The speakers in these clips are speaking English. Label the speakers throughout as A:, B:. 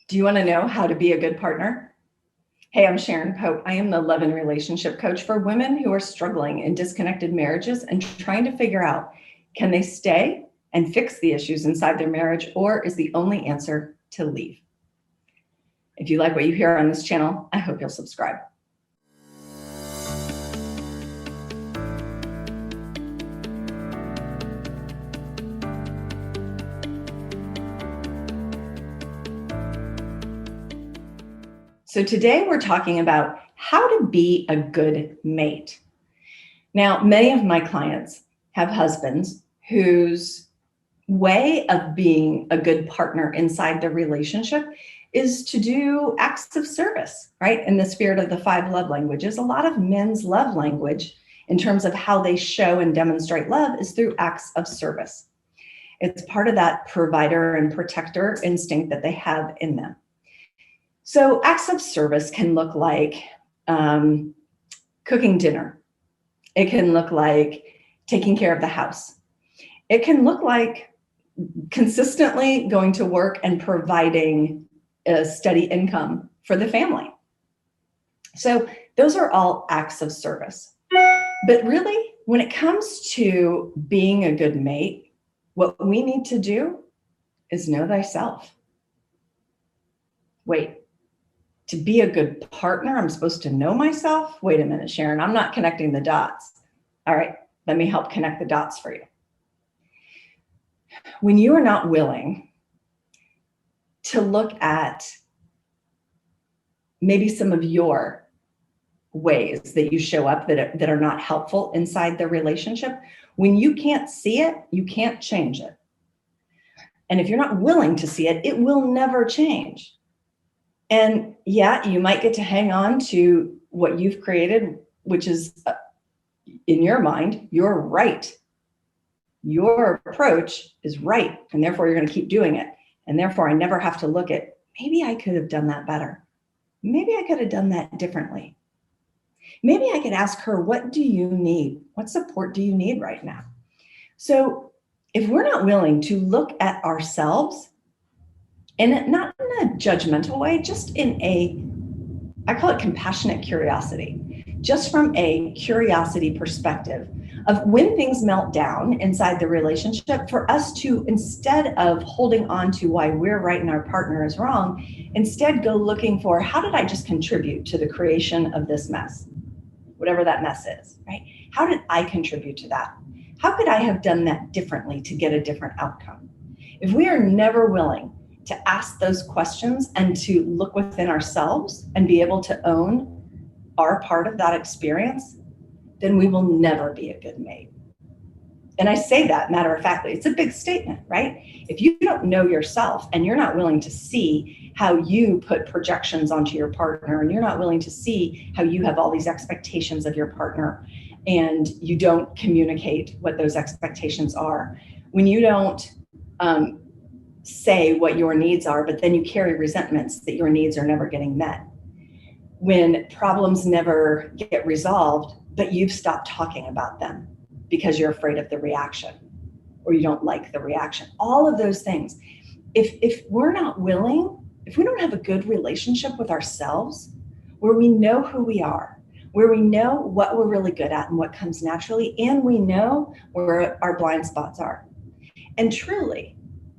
A: Do you want to know how to be a good partner? Hey, I'm Sharon Pope. I am the love and relationship coach for women who are struggling in disconnected marriages and trying to figure out, can they stay and fix the issues inside their marriage, or is the only answer to leave? If you like what you hear on this channel, I hope you'll subscribe. So today we're talking about how to be a good mate. Now, many of my clients have husbands whose way of being a good partner inside the relationship is to do acts of service, right? In the spirit of the 5 love languages, a lot of men's love language in terms of how they show and demonstrate love is through acts of service. It's part of that provider and protector instinct that they have in them. So acts of service can look like cooking dinner. It can look like taking care of the house. It can look like consistently going to work and providing a steady income for the family. So those are all acts of service. But really, when it comes to being a good mate, what we need to do is know thyself. Wait. To be a good partner, I'm supposed to know myself? Wait a minute, Sharon, I'm not connecting the dots. All right, let me help connect the dots for you. When you are not willing to look at maybe some of your ways that you show up that are not helpful inside the relationship, when you can't see it, you can't change it. And if you're not willing to see it, it will never change. And yeah, you might get to hang on to what you've created, which is, in your mind, you're right. Your approach is right, and therefore you're going to keep doing it. And therefore, I never have to look at, maybe I could have done that better. Maybe I could have done that differently. Maybe I could ask her, what do you need? What support do you need right now? So if we're not willing to look at ourselves, and not in a judgmental way, just in I call it compassionate curiosity, just from a curiosity perspective of when things melt down inside the relationship, for us to, instead of holding on to why we're right and our partner is wrong, instead go looking for, how did I just contribute to the creation of this mess? Whatever that mess is, right? How did I contribute to that? How could I have done that differently to get a different outcome? If we are never willing to ask those questions and to look within ourselves and be able to own our part of that experience, then we will never be a good mate. And I say that matter of factly. It's a big statement, right? If you don't know yourself and you're not willing to see how you put projections onto your partner, and you're not willing to see how you have all these expectations of your partner, and you don't communicate what those expectations are, when you don't say what your needs are, but then you carry resentments that your needs are never getting met, when problems never get resolved, but you've stopped talking about them because you're afraid of the reaction or you don't like the reaction, all of those things. If we're not willing, if we don't have a good relationship with ourselves, where we know who we are, where we know what we're really good at and what comes naturally, and we know where our blind spots are, and truly,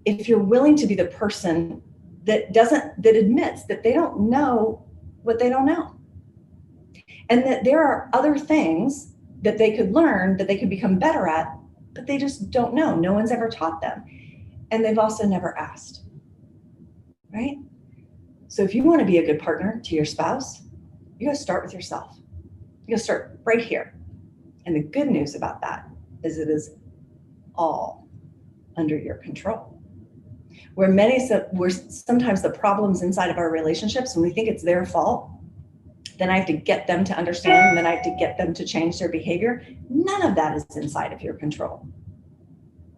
A: if you're willing to be the person that admits that they don't know what they don't know, and that there are other things that they could learn, that they could become better at, but they just don't know. No one's ever taught them. And they've also never asked, right? So if you want to be a good partner to your spouse, you got to start with yourself. You got to start right here. And the good news about that is it is all under your control. Where sometimes the problems inside of our relationships, when we think it's their fault, then I have to get them to understand, and then I have to get them to change their behavior. None of that is inside of your control.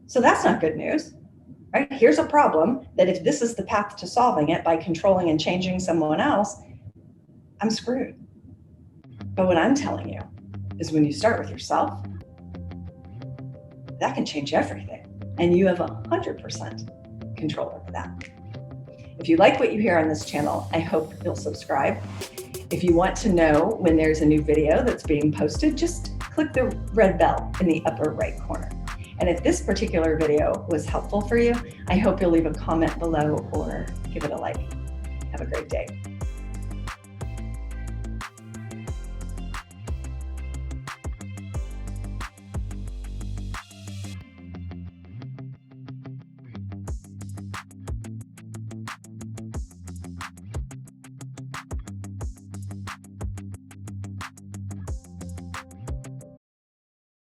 A: So that's not good news, right? Here's a problem that if this is the path to solving it, by controlling and changing someone else, I'm screwed. But what I'm telling you is, when you start with yourself, that can change everything. And you have 100% control over that. If you like what you hear on this channel, I hope you'll subscribe. If you want to know when there's a new video that's being posted, just click the red bell in the upper right corner. And if this particular video was helpful for you, I hope you'll leave a comment below or give it a like. Have a great day.